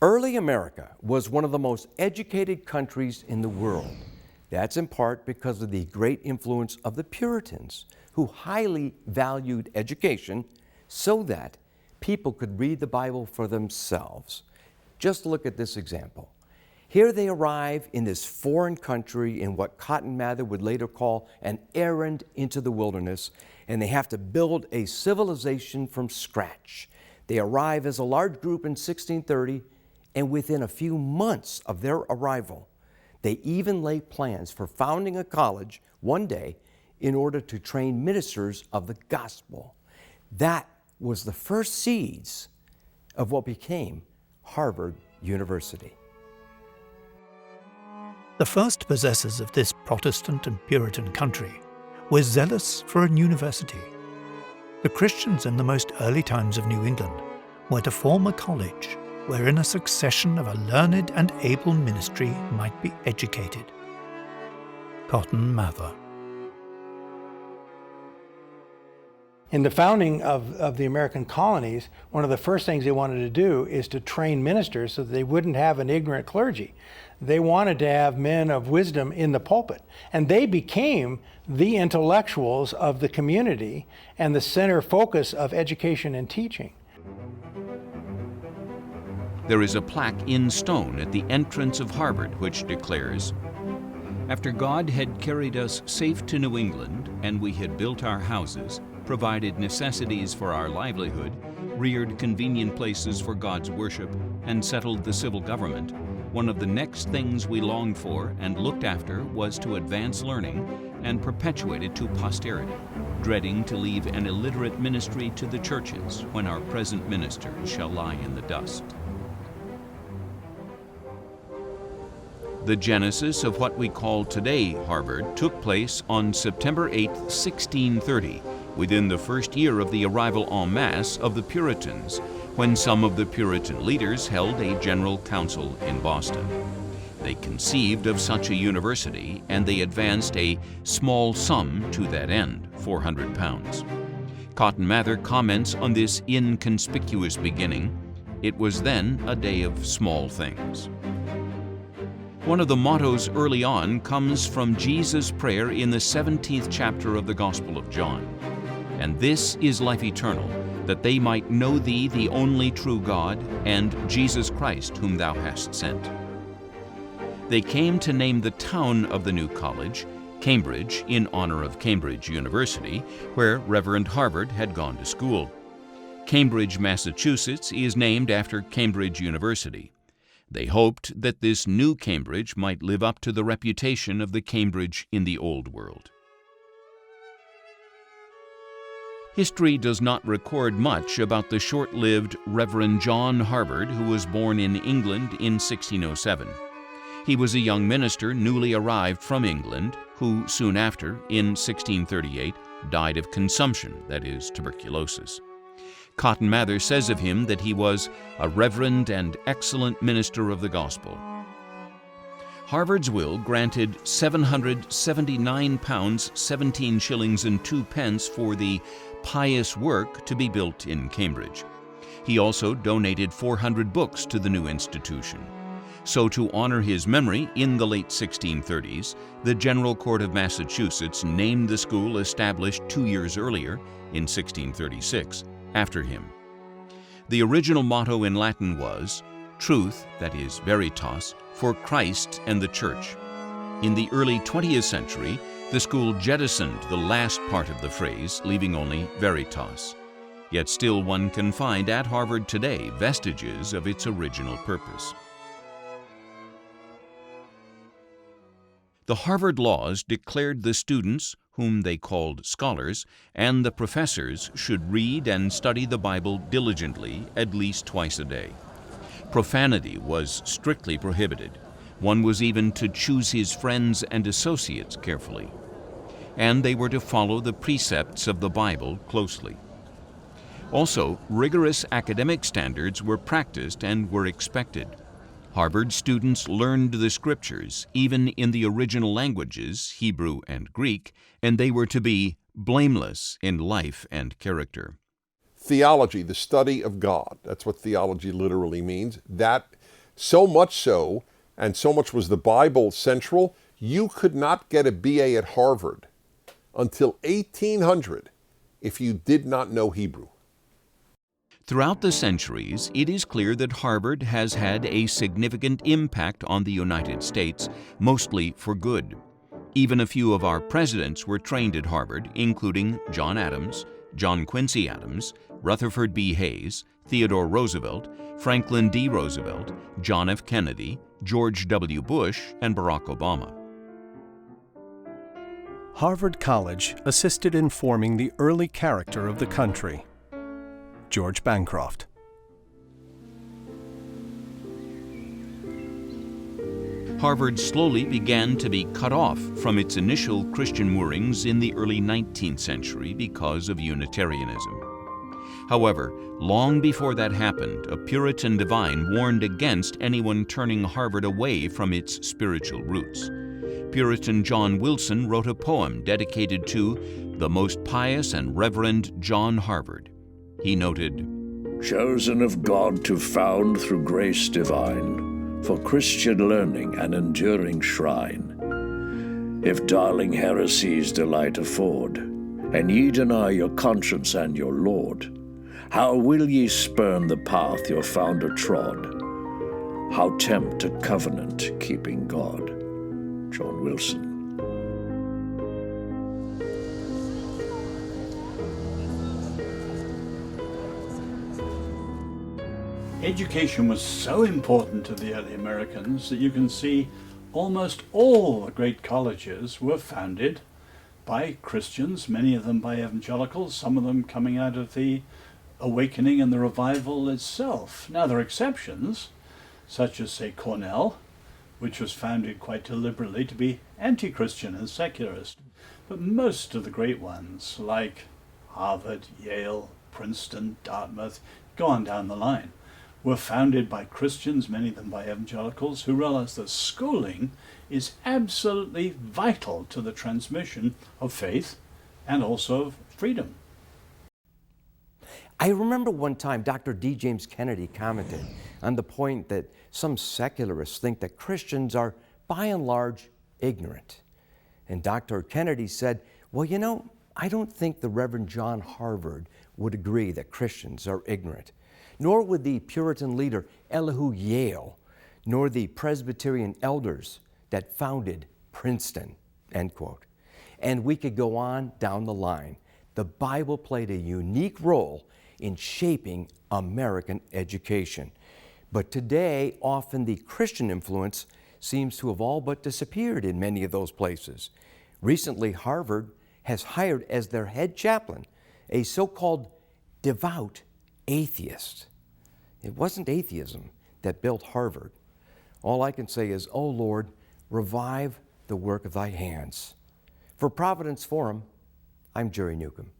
Early America was one of the most educated countries in the world. That's in part because of the great influence of the Puritans, who highly valued education so that people could read the Bible for themselves. Just look at this example. Here they arrive in this foreign country in what Cotton Mather would later call an errand into the wilderness, and they have to build a civilization from scratch. They arrive as a large group in 1630, and within a few months of their arrival, they even lay plans for founding a college one day in order to train ministers of the gospel. That was the first seeds of what became Harvard University. The first possessors of this Protestant and Puritan country were zealous for a university. The Christians in the most early times of New England were to form a college wherein a succession of a learned and able ministry might be educated. Cotton Mather. In the founding of the American colonies, one of the first things they wanted to do is to train ministers so that they wouldn't have an ignorant clergy. They wanted to have men of wisdom in the pulpit, and they became the intellectuals of the community and the center focus of education and teaching. There is a plaque in stone at the entrance of Harvard which declares, "After God had carried us safe to New England, and we had built our houses, provided necessities for our livelihood, reared convenient places for God's worship, and settled the civil government, one of the next things we longed for and looked after was to advance learning and perpetuate it to posterity, dreading to leave an illiterate ministry to the churches when our present ministers shall lie in the dust." The genesis of what we call today Harvard took place on September 8, 1630, within the first year of the arrival en masse of the Puritans, when some of the Puritan leaders held a general council in Boston. They conceived of such a university, and they advanced a small sum to that end, £400. Cotton Mather comments on this inconspicuous beginning. It was then a day of small things. One of the mottos early on comes from Jesus' prayer in the 17th chapter of the Gospel of John. "And this is life eternal, that they might know thee, the only true God, and Jesus Christ, whom thou hast sent." They came to name the town of the new college Cambridge, in honor of Cambridge University, where Reverend Harvard had gone to school. Cambridge, Massachusetts, is named after Cambridge University. They hoped that this new Cambridge might live up to the reputation of the Cambridge in the Old World. History does not record much about the short-lived Reverend John Harvard, who was born in England in 1607. He was a young minister newly arrived from England, who soon after, in 1638, died of consumption, that is, tuberculosis. Cotton Mather says of him that he was a reverend and excellent minister of the gospel. Harvard's will granted £779, 17 shillings and 2 pence for the pious work to be built in Cambridge. He also donated 400 books to the new institution. So to honor his memory, in the late 1630s, the General Court of Massachusetts named the school established 2 years earlier, in 1636, after him. The original motto in Latin was, "Truth, that is, veritas, for Christ and the Church." In the early 20th century, the school jettisoned the last part of the phrase, leaving only veritas. Yet still one can find at Harvard today vestiges of its original purpose. The Harvard laws declared the students, whom they called scholars, and the professors should read and study the Bible diligently at least twice a day. Profanity was strictly prohibited. One was even to choose his friends and associates carefully. And they were to follow the precepts of the Bible closely. Also, rigorous academic standards were practiced and were expected. Harvard students learned the scriptures, even in the original languages, Hebrew and Greek, and they were to be blameless in life and character. Theology, the study of God, that's what theology literally means. That So much so, and so much was the Bible central, you could not get a BA at Harvard until 1800 if you did not know Hebrew. Throughout the centuries, it is clear that Harvard has had a significant impact on the United States, mostly for good. Even a few of our presidents were trained at Harvard, including John Adams, John Quincy Adams, Rutherford B. Hayes, Theodore Roosevelt, Franklin D. Roosevelt, John F. Kennedy, George W. Bush, and Barack Obama. Harvard College assisted in forming the early character of the country. George Bancroft. Harvard slowly began to be cut off from its initial Christian moorings in the early 19th century because of Unitarianism. However, long before that happened, a Puritan divine warned against anyone turning Harvard away from its spiritual roots. Puritan John Wilson wrote a poem dedicated to the most pious and reverend John Harvard. He noted, "Chosen of God to found through grace divine, for Christian learning an enduring shrine. If darling heresies delight afford, and ye deny your conscience and your Lord, how will ye spurn the path your founder trod? How tempt a covenant-keeping God?" John Wilson. Education was so important to the early Americans that you can see almost all the great colleges were founded by Christians, many of them by evangelicals, some of them coming out of the awakening and the revival itself. Now there are exceptions, such as, say, Cornell, which was founded quite deliberately to be anti-Christian and secularist. But most of the great ones, like Harvard, Yale, Princeton, Dartmouth, go on down the line, were founded by Christians, many of them by evangelicals, who realized that schooling is absolutely vital to the transmission of faith and also of freedom. I remember one time Dr. D. James Kennedy commented on the point that some secularists think that Christians are, by and large, ignorant. And Dr. Kennedy said, well, you know, I don't think the Reverend John Harvard would agree that Christians are ignorant, nor would the Puritan leader Elihu Yale, nor the Presbyterian elders that founded Princeton, end quote. And we could go on down the line. The Bible played a unique role in shaping American education. But today, often the Christian influence seems to have all but disappeared in many of those places. Recently, Harvard has hired as their head chaplain a so-called devout atheist. It wasn't atheism that built Harvard. All I can say is, oh Lord, revive the work of thy hands. For Providence Forum, I'm Jerry Newcombe.